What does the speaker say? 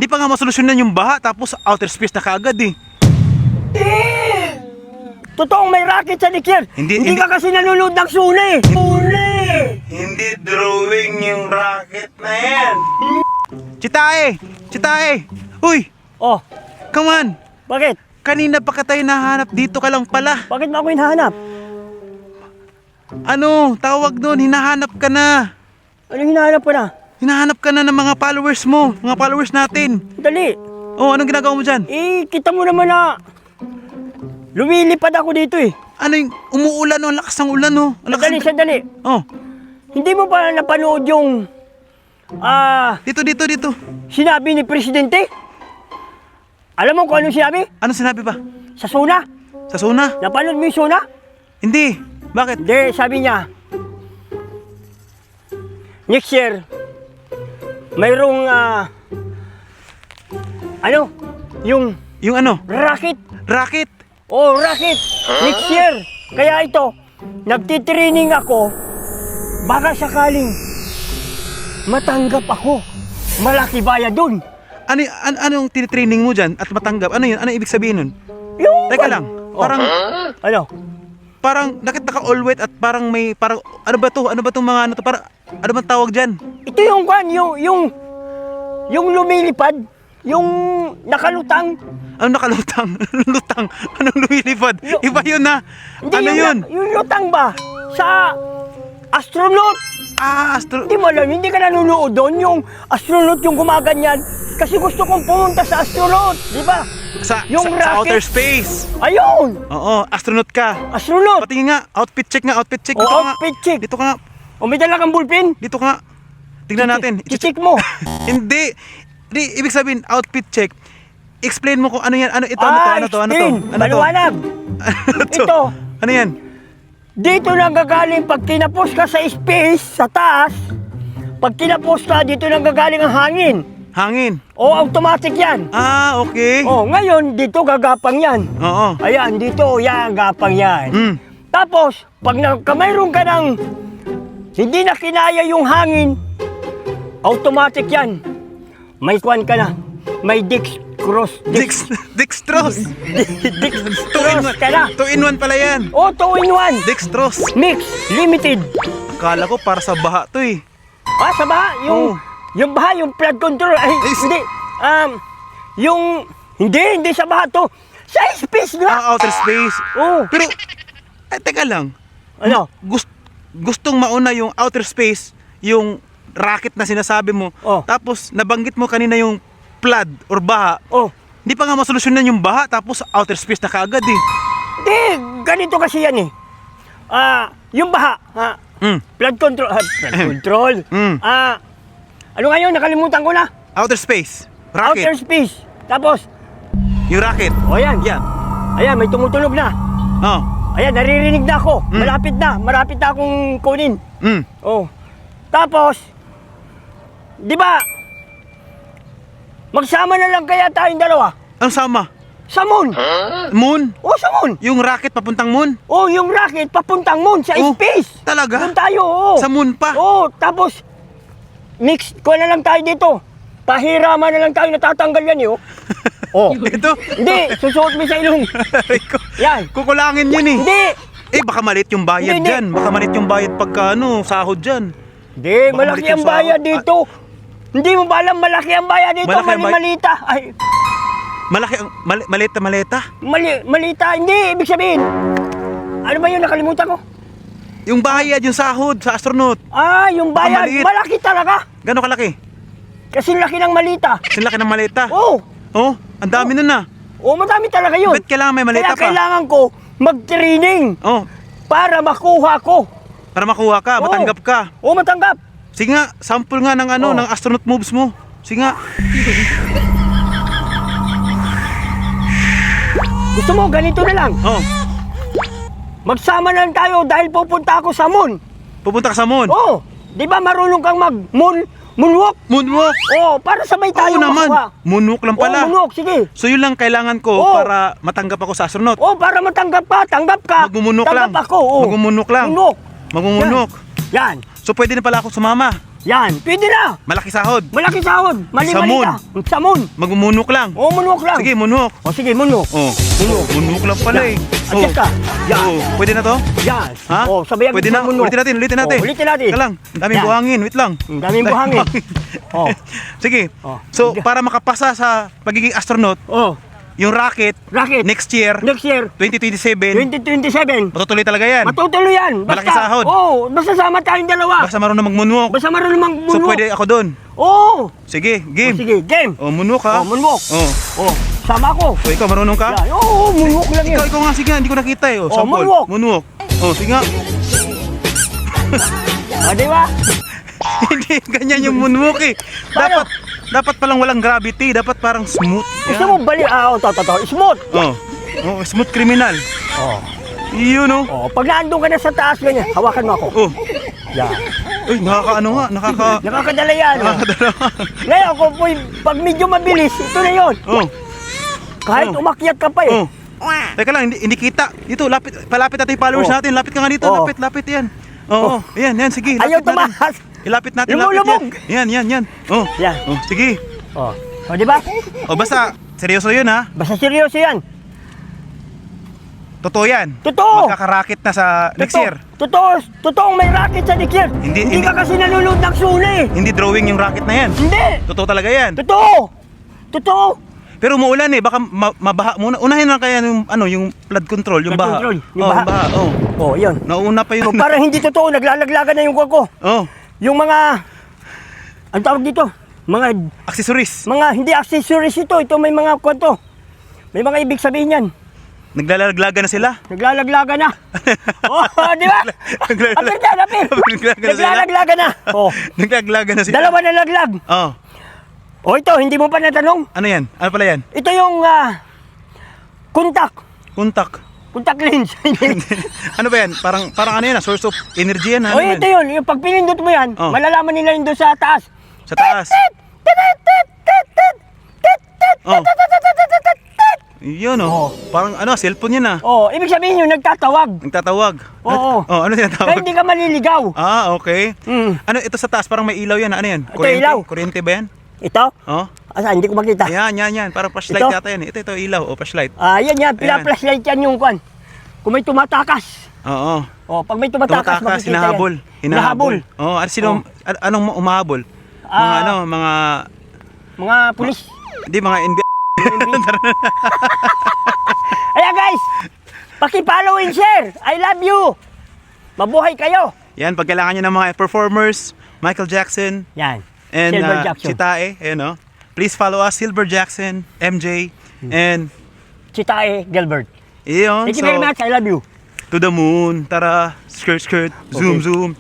Hindi pa nga masolusyonan yung baha, tapos outer space na kaagad eh. Totoong may rocket sa Nixier. Hindi ka kasi nanonood ng Sune. Hindi drawing yung rocket na yan. Chitae! Chitae! Uy! Oh, Come on! bakit? Kanina pa ka tayo nahanap, dito ka lang pala. Bakit mo ako hinahanap? Ano, tawag doon, hinahanap ka na. Ano hinahanap ko na? Hinahanap ka na ng mga followers mo, mga followers natin. Dali. Oh, anong ginagawa mo dyan? Kita mo naman na lumilipad ako dito eh. Ano yung umuulan, oh, ang lakas ng ulan, oh. Ang lakas Sandali. Oh, Hindi mo pa napanood yung dito. sinabi ni Presidente? Alam mo kung anong sinabi? Ano sinabi ba? Sa Suna? Sa Suna? Napanood mo yung Suna? Hindi. Bakit? Hindi, sabi niya, next year, mayroong, yung Yung ano? rocket. Rocket? Oh, rocket. Next year. Kaya ito, nagtitraining ako, baka sakaling matanggap ako. Malaki bayad dun. Anong tinitraining mo dyan at matanggap? Ano yun? Ano ibig sabihin nun? Yung Teka lang, Ano? parang nakit naka all white at parang may, parang, ano ba to? Ano ba tong mga ano to? Parang, ano bang tawag dyan? Ito yung kwan, yung lumilipad, yung nakalutang. Ano nakalutang? Lutang? Anong lumilipad? Iba yun na. Hindi, Ano yun? Yung lutang ba? Sa astronaut. Hindi mo alam, hindi ka nanonood doon. Yung astronaut yung gumaganyan. Kasi gusto kong pumunta sa astronaut, di ba? Sa rocket. outer space. Ayun! Oo, astronaut ka. Astronaut! Patingin nga, outfit check nga, outfit check. O, Dito ka nga. outfit check. Dito ka nga. O, may dala kang ballpen? Dito ka nga. Tingnan natin. Check mo. Hindi. Hindi, ibig sabihin, outfit check. Explain mo kung ano yan. Ano ito? Ano to? Explain. Maliwanag. Ano to? Ito. Ano yan? Dito nanggagaling pag kinapos ka sa space, sa taas. Pag kinapos ka, dito nanggagaling ang hangin. Hangin. O, automatic yan. Okay. O, ngayon, dito gagapang yan. Oo. Ayan, dito, yan, gapang yan. Mm. Tapos, pag mayroon ka ng hindi na kinaya yung hangin, automatic yan. May kwan ka na. May dextrose. Dextrose. Dextrose ka na. 2 in 1 pala yan. O, 2-in-1. Dextrose. Mix. Limited. Akala ko para sa baha to eh. Sa baha? Yung baha, yung flood control. Ay, hindi. Hindi sa baha to. Sa space nga. Outer space. Oo. Pero, teka lang. Ano? Gustong mauna yung outer space, yung rocket na sinasabi mo. Oh. Tapos, nabanggit mo kanina yung flood or baha. Oh. Hindi pa nga masolusyonan yung baha, tapos outer space na kaagad eh. Hindi, ganito kasi yan eh. Yung baha, flood control. Flood control. Mm. Ano ngayon? Nakalimutan ko na. Outer space. Outer Rocket. space. Tapos, Yung rocket. ayan. Yan. Ayan, may tumutunog na. Oh. Ayan, naririnig na ako. Mm. Malapit na akong kunin. Mm. Oh. Tapos, di ba, magsama na lang kaya tayong dalawa? Anong sama? Sa moon. Moon? Oh, sa moon. Yung rocket papuntang moon? Oh, yung rocket papuntang moon sa Oh, space. talaga? Doon tayo, oo. Sa moon pa? Oo, tapos, mix ko na lang tayo dito. Pahiraman na lang tayo, natatanggal yan, eh, oh. Oh. Ito? Hindi, susuot mo sa ilong. Yan. Kukulangin yun eh. Hindi. Baka malit yung bayad Hindi. dyan. Baka malit yung bayad pagka sahod dyan. Hindi, Baka malaki malit yung ang bayad sahod. dito. Hindi mo ba alam, malaki ang bayad dito, Malaki ang malita. Ay, Malaki ang maleta. malita, hindi, ibig sabihin. Ano ba yun, nakalimutan ko? Yung bayad, yung sahod sa astronaut. Yung bayad, maliit. malaki talaga. Gano'ng kalaki? Kasi laki ng malita. Yung laki ng maleta. Oo, Oh, ang dami nun na. madami talaga yun. Ba't kailangan may maleta Kaya pa? kailangan ko mag-training Oh, para makuha ko. para makuha ka, Oo. matanggap ka. Oo, matanggap. Sige nga, sample nga ng Oh. ng astronaut moves mo. Sige nga. Gusto mo, ganito na lang. Oh, Magsama na lang tayo dahil pupunta ako sa moon. pupunta ka sa moon. Oo, di ba marunong kang moonwalk? Moonwalk. Oo, para sabay tayo Oo naman. makuha. Moonwalk lang pala. Oo, moonwalk, sige. So yun lang kailangan ko Oo. para matanggap ako sa astronaut. Oo, para matanggap ka, tanggap ka. Magmumunok lang. Tanggap ako, oo. Magmumunok lang. Munok. Magungunok. Yan. So pwede na pala ako sumama. Yan, pwede na. Malaki sahod. Malaki sahod. Mali-mali Samon. ka. Samon. Magmumunok lang. O, munok lang. Sige, munok. O, sige, munok. Oh. Munok. Munok lang pala eh. Adjust ka. Yan. Oh. Pwede na to? Yan. Ha? O, sabayan Pwede na. kita munok. Ulitin natin. O, ulitin natin. Teka lang. Ang daming Yan. buhangin. Wait lang. Ang daming buhangin. Oh. Sige. Oh. So, para makapasa sa pagiging astronaut, O, yung rocket, rocket. next year, Next year, 2027, 2027. matutuloy talaga yan. Matutuloy yan. Malaki sahod. Oo, basta sama tayong dalawa. Basta marunong magmunwok. Basta marunong So, munok. pwede ako doon. Oo. Sige, O, game. sige, game. Oh, munwok ha. O, munok. Oh. O, sama ko. So, ikaw marunong ka? Yan. Oo, munok lang yun. Ikaw nga, sige nga, hindi ko nakita eh. Oh, sample. moonwalk. Moonwalk. Oh, sige nga. O, di ba? Hindi, ganyan yung moonwalk eh. Dapat palang walang gravity. Dapat parang smooth. Gusto mo bali? Ah, to. Smooth. Oh. Oh, smooth criminal. Oh. Yun oh. Oh, pag naandun ka na sa taas ganyan, hawakan mo ako. Oh. Yan. Uy, nakakaano nga, Nakakadala yan. nakakadala. Ngayon, kung pag medyo mabilis, ito na yun. Oh. Kahit Oh. umakyat ka pa eh. Oh. Teka lang, hindi kita. Dito, palapit natin yung followers Oh. natin. Lapit ka nga dito, Oh. lapit yan. Oo, yan, sige. Ayaw lapit natin. tumakas. Ilapit natin, Lumulubog. Yan. Oh. Yan. Oh, sige. Oh. O, di ba? O basta, seryoso yun ha. Basta seryoso yan. Totoo yan. Totoo. Magkakarakit na sa next year. Totoong may racket sa next year. Hindi- ka kasi nanonood ng suna eh. Hindi drawing yung racket na yan. Hindi. Totoo talaga yan. Totoo. Pero umuulan eh, baka mabaha muna. Unahin na kaya yung flood control, yung Flood baha. control, yung Oh, baha. Oh. Oh, yun. Nauna pa So, yun. parang hindi totoo, naglalaglagan na yung ko. Oh, Yung mga, ang tawag dito, accessories. hindi accessories ito may mga kwento. May mga ibig sabihin yan. Naglalaglagan na sila. Naglalaglagan na. Oh, di ba? Apir dyan, apir. Naglalaglagan na. Oh, Naglalaglagan na sila. dalawa na laglag. Oh. Oh, ito, hindi mo pa natanong. Ano yan? Ano pala yan? Ito yung contact lens. Ano ba yan? Parang ano yan? Source of energy yan? Ano Oh, yan? ito yun. Yung pag pinindot mo yan, Oh. malalaman nila yun doon sa taas. Sa taas. Oh. Yun oh. Parang cellphone yan ah. Oh, ibig sabihin yun, nagtatawag. Nagtatawag. Oo. Oh, ano Kaya tinatawag? hindi ka maliligaw. Ah, okay. Mm. Ano ito sa taas? Parang may ilaw yan. Ano yan? Ito, ilaw. Kuryente ba yan? Ito? Oh. Asa, hindi ko makita. Yan. Parang flashlight Ito? yata yan. Ito, ilaw. Oh, flashlight. Yan. Pila-flashlight yan yung kwan. Kung may tumatakas. Oo. Oh, pag may tumatakas, Tumatakas, makikita hinahabol. yan. Hinahabol. Oh, anong umahabol? Ah. Mga pulis. Hindi, mga NBA. Ayan guys, paki-follow and share. I love you. Mabuhay kayo. Yan, pag kailangan nyo ng mga performers, Michael Jackson, Yan. and Silver Jackson. Chitae, please follow us, Silver Jackson, MJ, and Chitae Gilbert. yun. Thank you very much. I love you. To the moon, tara, skirt, zoom.